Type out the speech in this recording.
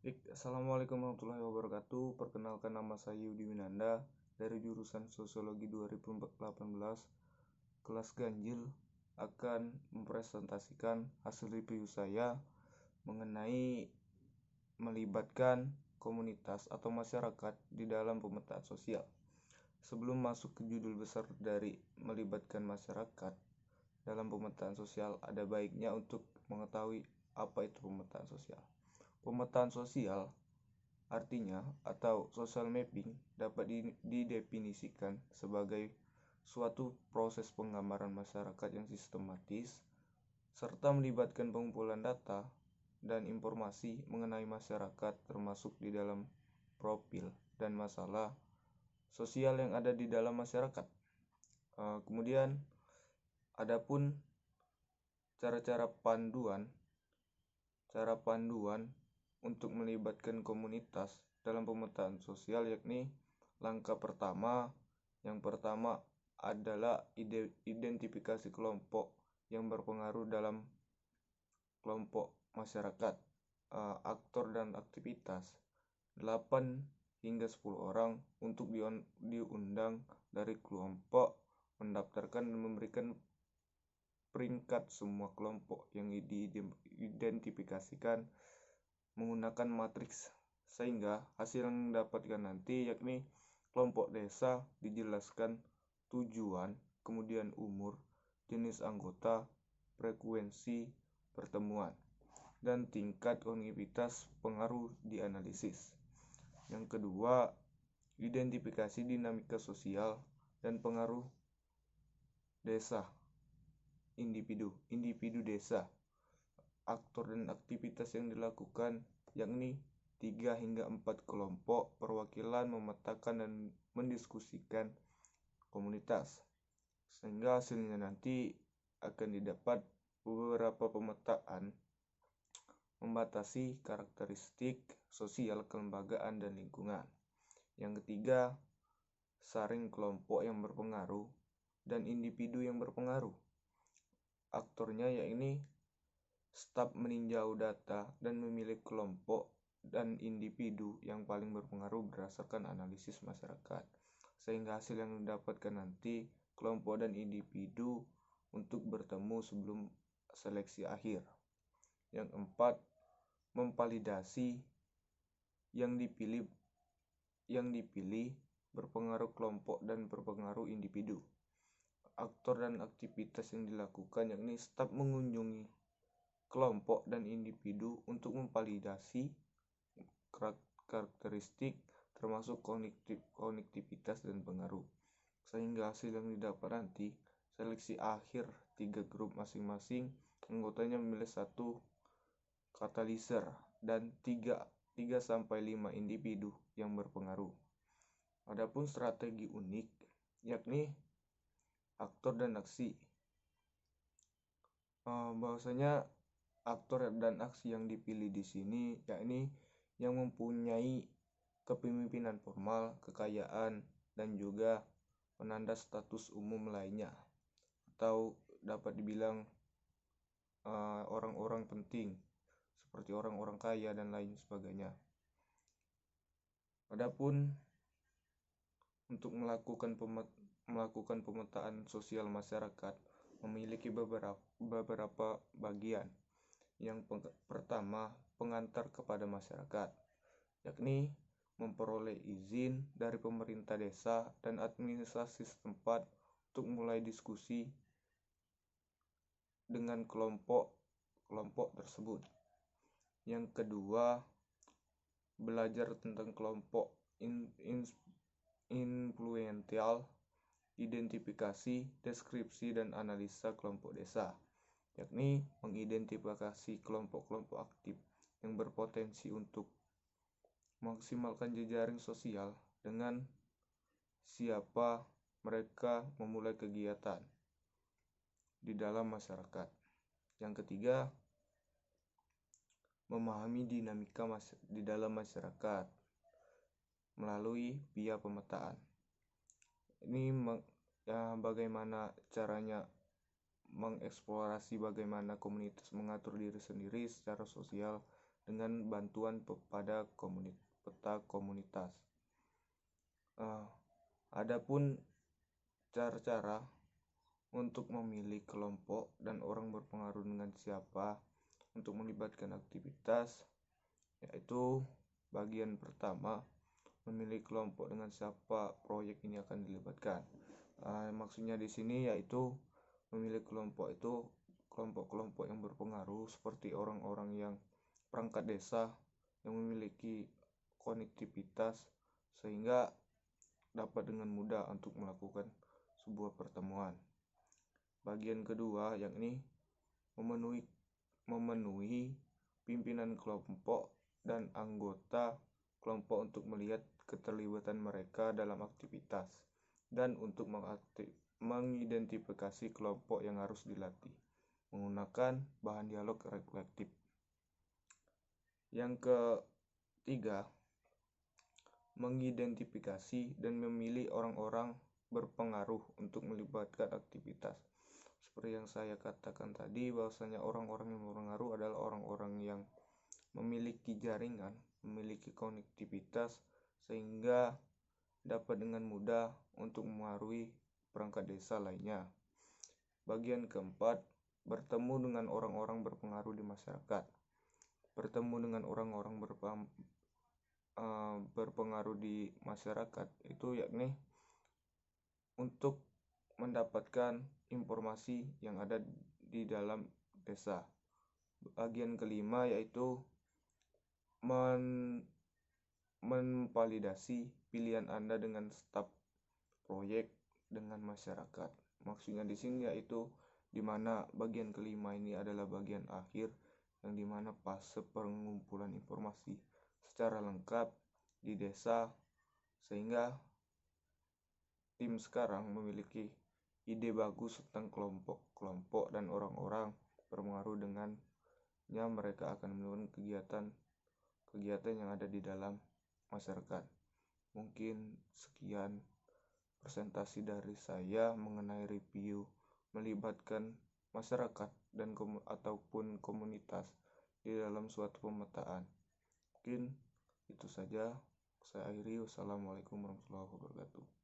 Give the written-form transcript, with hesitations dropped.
Assalamualaikum warahmatullahi wabarakatuh. Perkenalkan, nama saya Yudi Winanda dari jurusan Sosiologi 2018 kelas Ganjil, akan mempresentasikan hasil review saya mengenai melibatkan komunitas atau masyarakat di dalam pemetaan sosial. Sebelum masuk ke judul besar dari melibatkan masyarakat dalam pemetaan sosial, ada baiknya untuk mengetahui apa itu pemetaan sosial. Pemetaan sosial artinya atau social mapping dapat didefinisikan sebagai suatu proses penggambaran masyarakat yang sistematis serta melibatkan pengumpulan data dan informasi mengenai masyarakat, termasuk di dalam profil dan masalah sosial yang ada di dalam masyarakat. Kemudian adapun cara panduan untuk melibatkan komunitas dalam pemetaan sosial, yakni langkah pertama adalah identifikasi kelompok yang berpengaruh dalam kelompok masyarakat, aktor dan aktivitas. 8 hingga 10 orang untuk diundang dari kelompok, mendaftarkan dan memberikan peringkat semua kelompok yang diidentifikasikan menggunakan matriks, sehingga hasil yang didapatkan nanti yakni kelompok desa dijelaskan tujuan, kemudian umur, jenis anggota, frekuensi pertemuan, dan tingkat kognivitas pengaruh dianalisis. Yang kedua, identifikasi dinamika sosial dan pengaruh desa, individu desa, aktor dan aktivitas yang dilakukan, yakni 3 hingga 4 kelompok perwakilan memetakan dan mendiskusikan komunitas, sehingga hasilnya nanti akan didapat beberapa pemetaan membatasi karakteristik sosial kelembagaan dan lingkungan. Yang ketiga, saring kelompok yang berpengaruh dan individu yang berpengaruh. Aktornya yakni staf meninjau data dan memilih kelompok dan individu yang paling berpengaruh berdasarkan analisis masyarakat, sehingga hasil yang didapatkan nanti kelompok dan individu untuk bertemu sebelum seleksi akhir. Yang keempat, memvalidasi yang dipilih berpengaruh kelompok dan berpengaruh individu. Aktor dan aktivitas yang dilakukan yakni staf mengunjungi kelompok dan individu untuk memvalidasi karakteristik termasuk konektivitas dan pengaruh, sehingga hasil yang didapat nanti seleksi akhir 3 grup masing-masing anggotanya memilih 1 kataliser dan 3-5 individu yang berpengaruh. Adapun strategi unik yakni aktor dan aksi. Bahwasanya aktor dan aksi yang dipilih di sini yakni yang mempunyai kepemimpinan formal, kekayaan, dan juga penanda status umum lainnya, atau dapat dibilang orang-orang penting seperti orang-orang kaya dan lain sebagainya. Adapun untuk melakukan pemetaan sosial masyarakat memiliki beberapa bagian. Yang pertama, pengantar kepada masyarakat, yakni memperoleh izin dari pemerintah desa dan administrasi setempat untuk mulai diskusi dengan kelompok tersebut. Yang kedua, belajar tentang kelompok influential, identifikasi, deskripsi, dan analisa kelompok desa, yakni mengidentifikasi kelompok-kelompok aktif yang berpotensi untuk maksimalkan jejaring sosial dengan siapa mereka memulai kegiatan di dalam masyarakat. Yang ketiga, memahami dinamika di dalam masyarakat melalui via pemetaan. Ini bagaimana caranya mengeksplorasi bagaimana komunitas mengatur diri sendiri secara sosial dengan bantuan pada peta komunitas. Adapun cara-cara untuk memilih kelompok dan orang berpengaruh dengan siapa untuk melibatkan aktivitas, yaitu bagian pertama, memilih kelompok dengan siapa proyek ini akan dilibatkan. Maksudnya di sini yaitu memilih kelompok itu kelompok-kelompok yang berpengaruh seperti orang-orang yang perangkat desa yang memiliki konektivitas sehingga dapat dengan mudah untuk melakukan sebuah pertemuan. Bagian kedua yakni memenuhi pimpinan kelompok dan anggota kelompok untuk melihat keterlibatan mereka dalam aktivitas dan untuk mengidentifikasi kelompok yang harus dilatih menggunakan bahan dialog reflektif. Yang ketiga, mengidentifikasi dan memilih orang-orang berpengaruh untuk melibatkan aktivitas. Seperti yang saya katakan tadi, bahwasanya orang-orang yang berpengaruh adalah orang-orang yang memiliki jaringan, memiliki konektivitas sehingga dapat dengan mudah untuk mempengaruhi perangkat desa lainnya. Bagian keempat, bertemu dengan orang-orang berpengaruh di masyarakat. Bertemu dengan orang-orang berpengaruh di masyarakat itu yakni untuk mendapatkan informasi yang ada di dalam desa. Bagian kelima yaitu memvalidasi pilihan Anda dengan staf proyek dengan masyarakat. Maksudnya di sini yaitu di mana bagian kelima ini adalah bagian akhir yang dimana fase pengumpulan informasi secara lengkap di desa sehingga tim sekarang memiliki ide bagus tentang kelompok-kelompok dan orang-orang berpengaruh dengannya mereka akan melakukan kegiatan yang ada di dalam masyarakat. Mungkin sekian presentasi dari saya mengenai review melibatkan masyarakat dan ataupun komunitas di dalam suatu pemetaan. Mungkin itu saja saya akhiri. Wassalamualaikum warahmatullahi wabarakatuh.